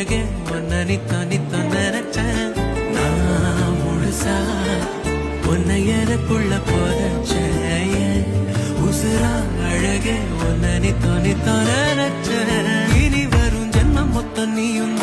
அழகே உன்னை நித்தோ நினைச்சேன் நான் முழுசா உன்னை எனக்குள்ள போதச்சேன் உசுரா அழகே உன்னை நித்தோ நினைச்சேன் இனி வரும் ஜென்மம் மொத்தம் நீயும்